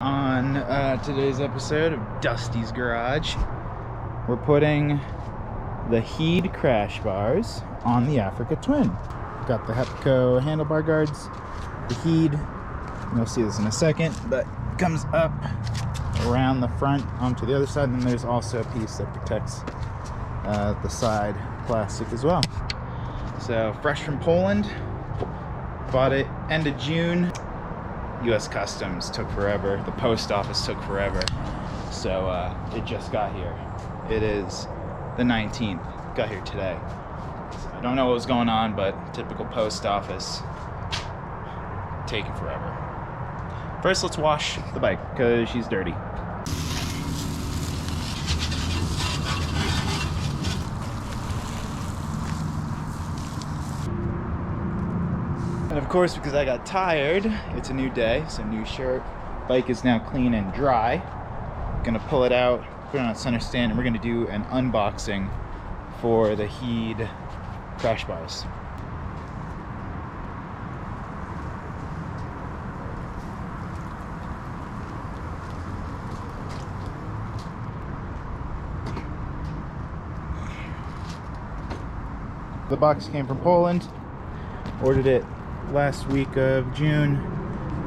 On today's episode of Dusty's Garage, we're putting the Heed crash bars on the Africa Twin. Got the Hepco handlebar guards, the Heed, you'll see this in a second, but it comes up around the front onto the other side, and then there's also a piece that protects the side plastic as well. So fresh from Poland, bought it end of June. U.S. Customs took forever. The post office took forever. So it just got here. It is the 19th. Got here today. So I don't know what was going on, but typical post office taking forever. First, let's wash the bike because she's dirty. And of course, because I got tired, it's a new day, so new shirt. Bike is now clean and dry. Gonna pull it out, put it on a center stand, and we're gonna do an unboxing for the Heed crash bars. The box came from Poland. Ordered it last week of June,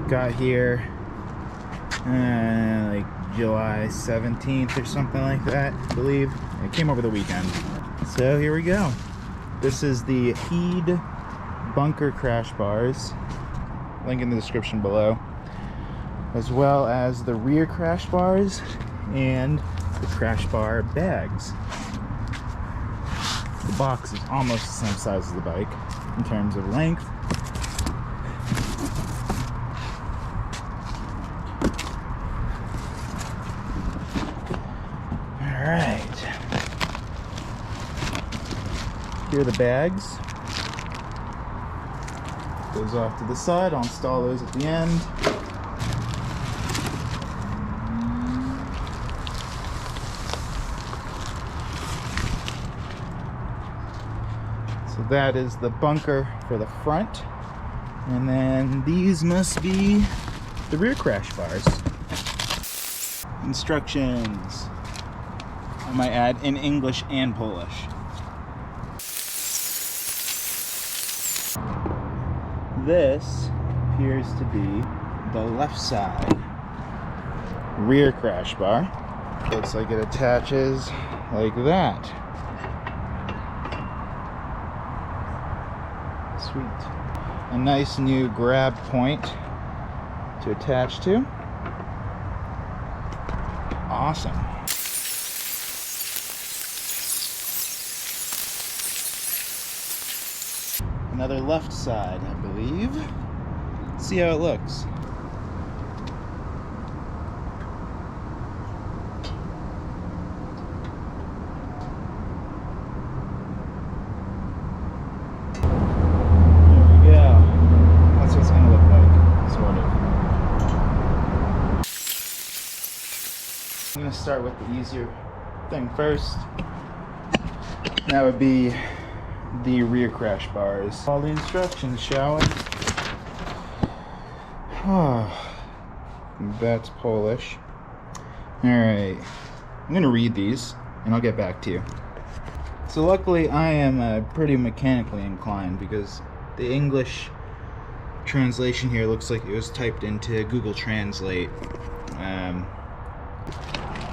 got here like July 17th or something like that, I believe. It came over the weekend. So here we go. This is the Heed bunker crash bars, link in the description below, as well as the rear crash bars and the crash bar bags. The box is almost the same size as the bike in terms of length. Alright. Here are the bags. Goes off to the side. I'll install those at the end. So that is the bunker for the front. And then these must be the rear crash bars. Instructions, I might add, in English and Polish. This appears to be the left side rear crash bar. Looks like it attaches like that. Sweet. A nice new grab point to attach to. Awesome. Another left side, I believe. Let's see how it looks. I'm going to start with the easier thing first. That would be the rear crash bars. All the instructions, shall we? Oh, that's Polish. Alright, I'm going to read these and I'll get back to you. So luckily I am pretty mechanically inclined because the English translation here looks like it was typed into Google Translate.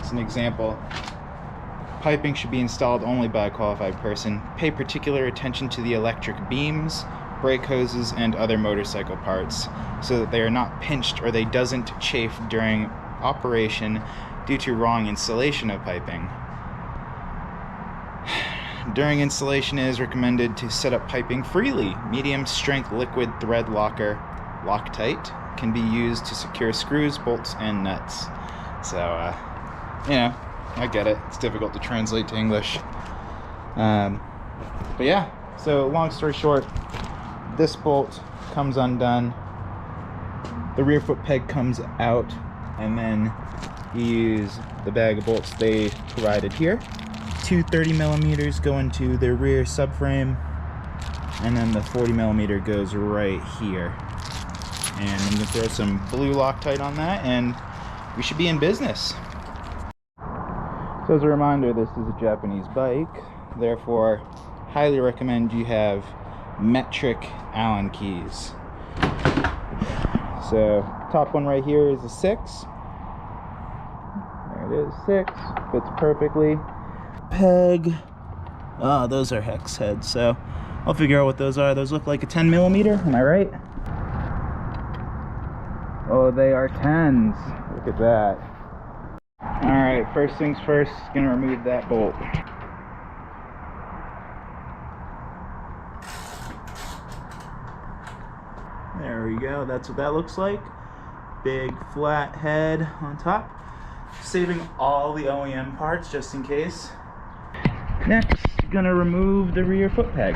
As an example, piping should be installed only by a qualified person. Pay particular attention to the electric beams, brake hoses, and other motorcycle parts so that they are not pinched or they doesn't chafe during operation due to wrong installation of piping. During installation, it is recommended to set up piping freely. Medium strength liquid thread locker, Loctite, can be used to secure screws, bolts, and nuts. So, you know, I get it. It's difficult to translate to English. But yeah, so long story short, this bolt comes undone. The rear foot peg comes out, and then you use the bag of bolts they provided here. Two 30mm go into the rear subframe, and then the 40mm goes right here. And I'm going to throw some blue Loctite on that, and we should be in business. So as a reminder, this is a Japanese bike, therefore highly recommend you have metric Allen keys. So top one right here is a 6. There it is, 6. Fits perfectly. Peg. Oh, those are hex heads, so I'll figure out what those are. Those look like a 10 millimeter, am I right? Oh, they are 10s. Look at that. Alright, first things first, gonna remove that bolt. There we go, that's what that looks like. Big flat head on top. Saving all the OEM parts just in case. Next, gonna remove the rear foot peg.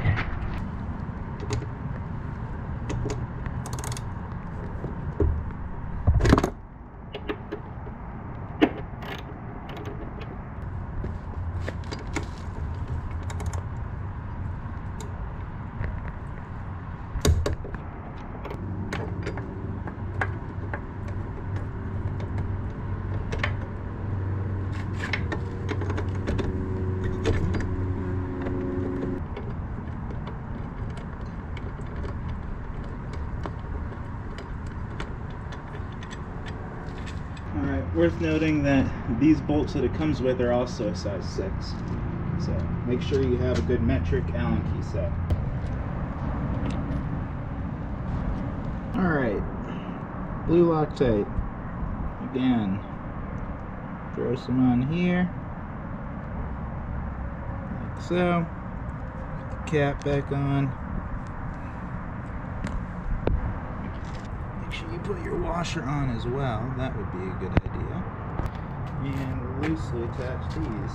Alright, worth noting that these bolts that it comes with are also a size 6. So make sure you have a good metric Allen key set. Alright, blue Loctite. Again, throw some on here, like so. Put the cap back on. Make sure you put your washer on as well, that would be a good idea. And loosely attach these.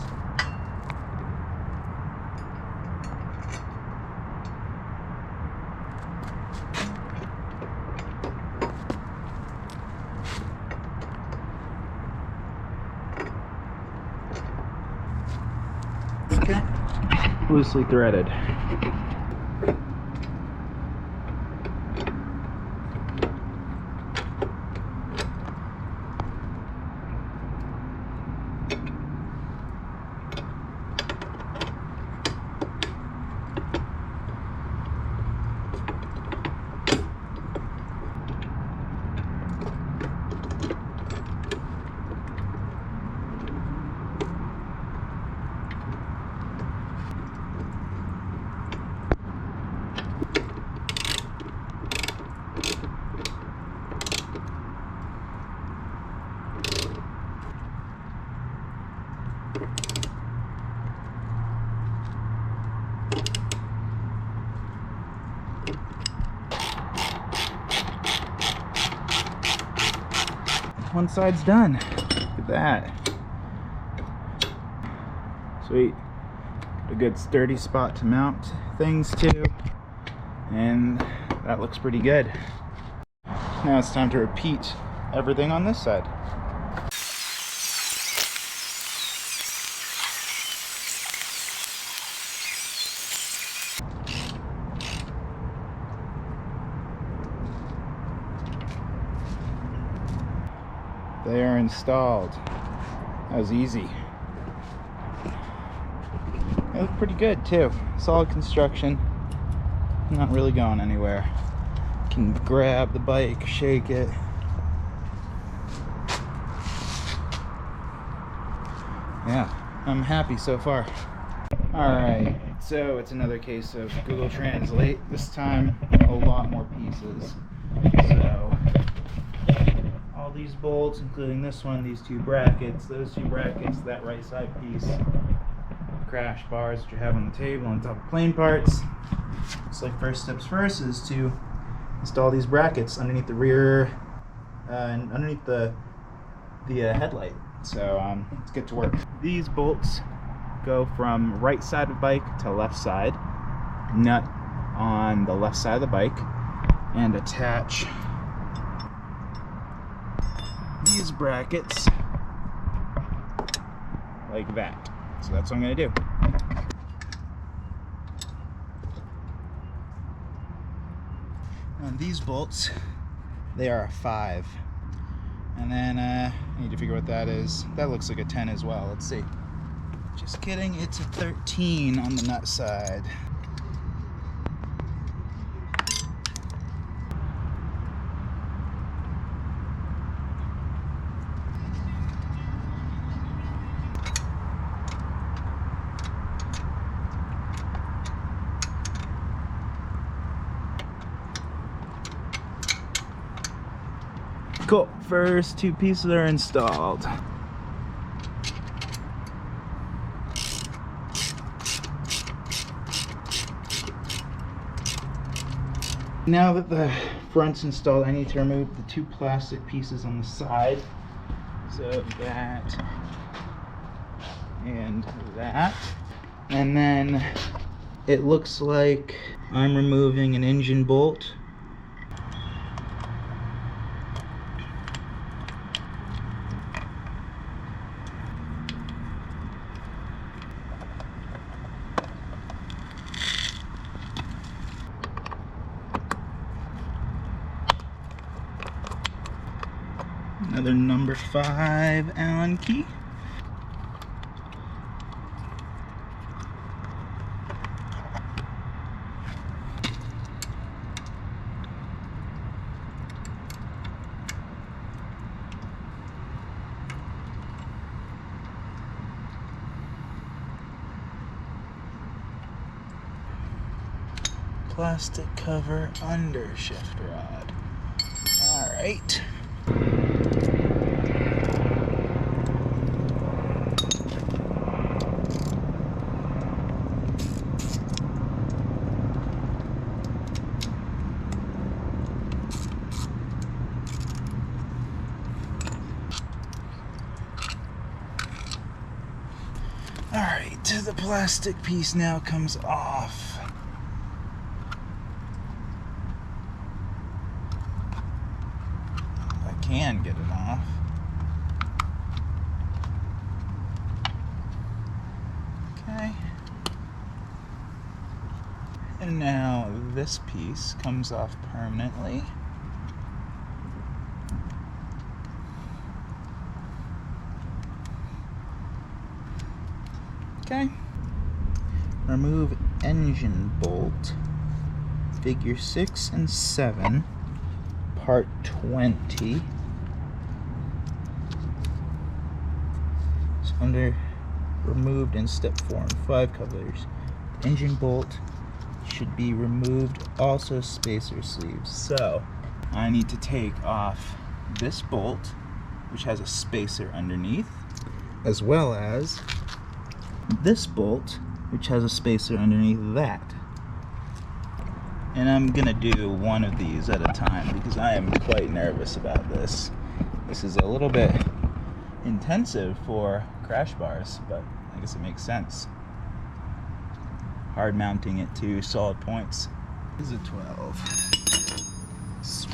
Okay, loosely threaded. One side's done. Look at that. Sweet. A good sturdy spot to mount things to. And that looks pretty good. Now it's time to repeat everything on this side. They are installed. That was easy. They look pretty good too. Solid construction. Not really going anywhere. Can grab the bike, shake it. Yeah, I'm happy so far. Alright, so it's another case of Google Translate. This time, a lot more pieces. So all these bolts, including this one, these two brackets, those two brackets, that right side piece, crash bars that you have on the table on top of plane parts. It's like first steps first is to install these brackets underneath the rear and underneath the headlight. So let's get to work. These bolts go from right side of bike to left side, nut on the left side of the bike, and attach these brackets like that. So that's what I'm going to do. On these bolts, they are a 5. And then I need to figure what that is. That looks like a 10 as well. Let's see. Just kidding, it's a 13 on the nut side. Cool, first two pieces are installed. Now that the front's installed, I need to remove the two plastic pieces on the side. So that and that. And then it looks like I'm removing an engine bolt. Another number 5 Allen key. Plastic cover under shift rod. All right. Alright, the plastic piece now comes off. I can get it off. Okay. And now this piece comes off permanently. Okay. Remove engine bolt, figure 6 and 7, part 20. It's under removed in step 4 and 5 covers. The engine bolt should be removed, also spacer sleeves. So I need to take off this bolt, which has a spacer underneath, as well as this bolt, which has a spacer underneath that. And I'm gonna do one of these at a time because I am quite nervous about this. This is a little bit intensive for crash bars, but I guess it makes sense. Hard mounting it to solid points. This is a 12. Sweet.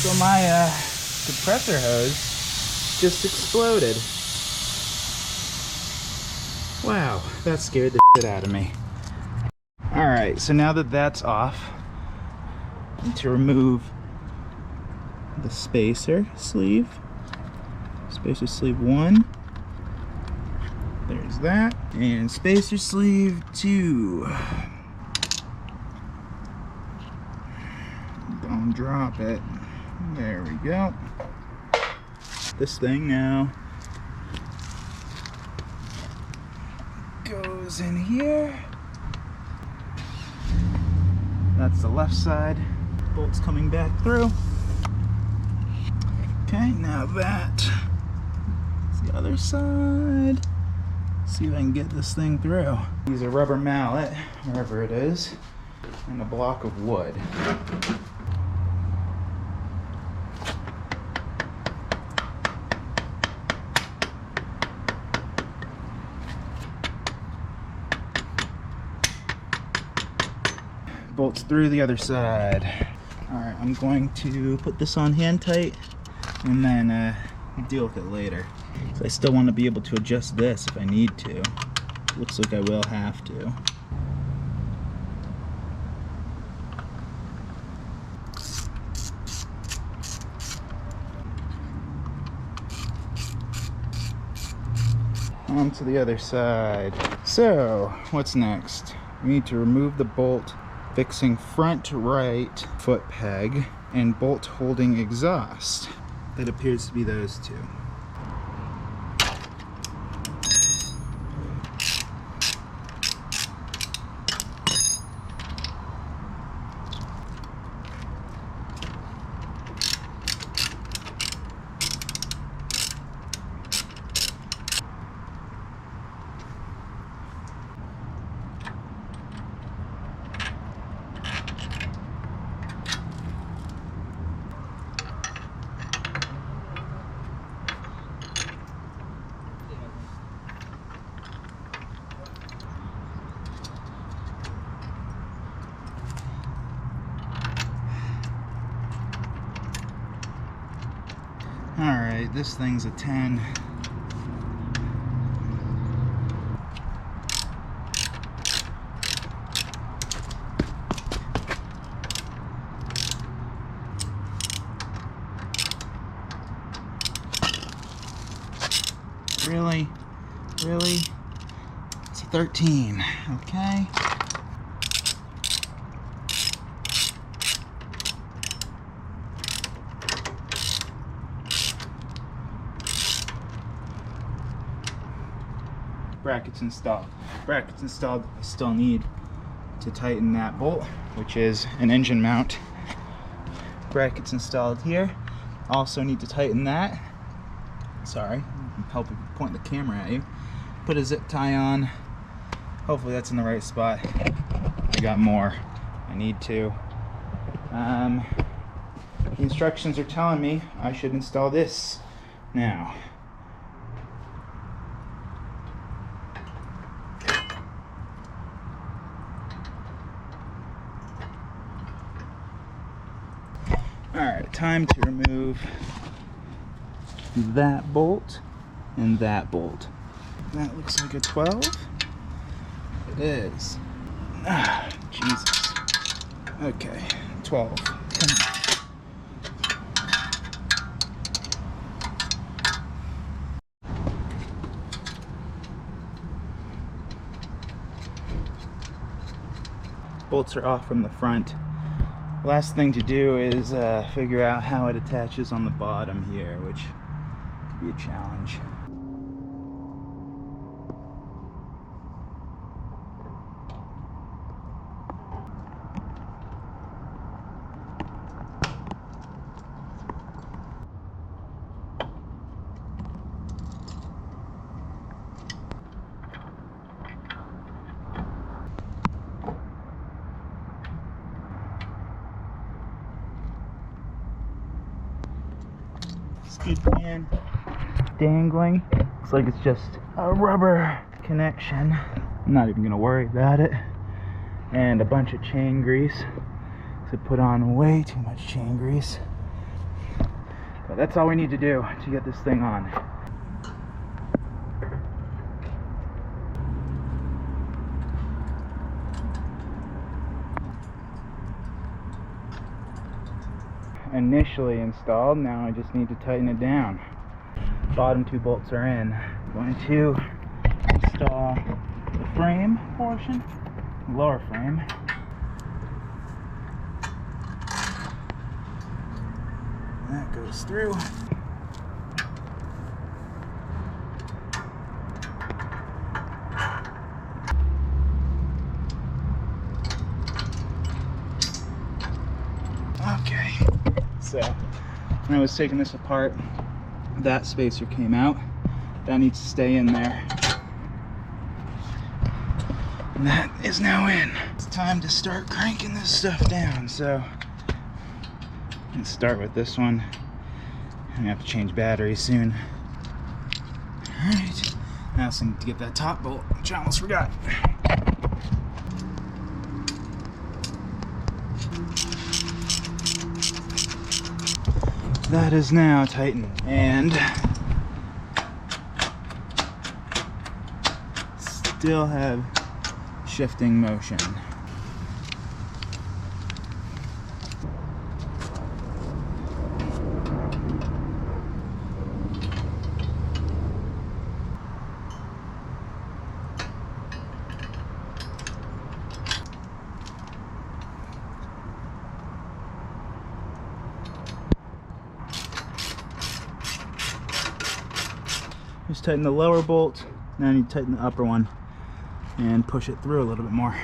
So my compressor hose just exploded. Wow, that scared the shit out of me. Alright, so now that that's off, I need to remove the spacer sleeve. Spacer sleeve 1. There's that. And spacer sleeve 2. Don't drop it. There we go. This thing now goes in here. That's the left side. Bolt's coming back through. Okay, now that is the other side. See if I can get this thing through. Use a rubber mallet, wherever it is, and a block of wood. Bolts through the other side. Alright, I'm going to put this on hand tight and then deal with it later. So I still want to be able to adjust this if I need to. Looks like I will have to. On to the other side. So, what's next? We need to remove the bolt fixing front right foot peg and bolt holding exhaust. That appears to be those two. Alright, this thing's a 10. Really? Really? It's a 13, okay? Brackets installed. Brackets installed. I still need to tighten that bolt, which is an engine mount. Brackets installed here. Also need to tighten that. Sorry, I'm helping point the camera at you. Put a zip tie on. Hopefully that's in the right spot. I got more. I need to. The instructions are telling me I should install this now. Alright, time to remove that bolt and that bolt. That looks like a 12. It is. Ah, Jesus. Okay, 12. Come on. Bolts are off from the front. Last thing to do is figure out how it attaches on the bottom here, which could be a challenge. Skid pan dangling. Looks like it's just a rubber connection. I'm not even gonna worry about it. And a bunch of chain grease. To put on way too much chain grease. But that's all we need to do to get this thing on. Initially installed. Now I just need to tighten it down. Bottom two bolts are in. I'm going to install the frame portion, the lower frame. That goes through. Okay. So, when I was taking this apart, that spacer came out. That needs to stay in there. And that is now in. It's time to start cranking this stuff down. So let's start with this one. I'm gonna have to change batteries soon. Alright, now I also need to get that top bolt, which I almost forgot. That is now tightened and still have shifting motion. Just tighten the lower bolt, now I need to tighten the upper one and push it through a little bit more.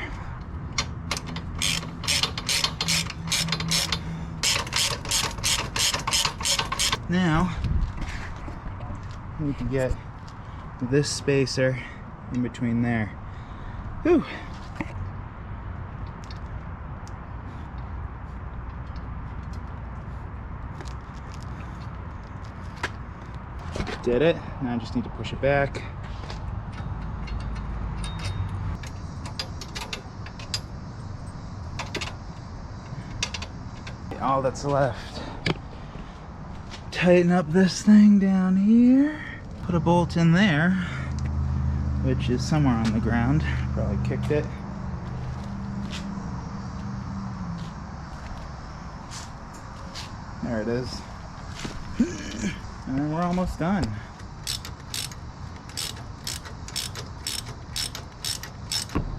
Now, we need to get this spacer in between there. Whew. Did it. Now I just need to push it back. All that's left. Tighten up this thing down here. Put a bolt in there, which is somewhere on the ground. Probably kicked it. There it is. And we're almost done.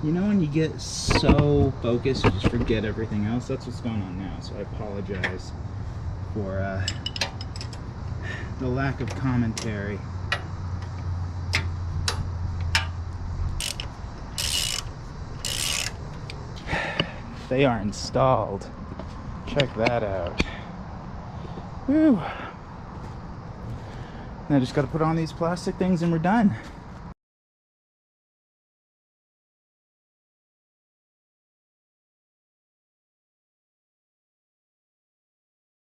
You know when you get so focused you just forget everything else? That's what's going on now, so I apologize for the lack of commentary. They are installed. Check that out. Whew. Now I just got to put on these plastic things and we're done.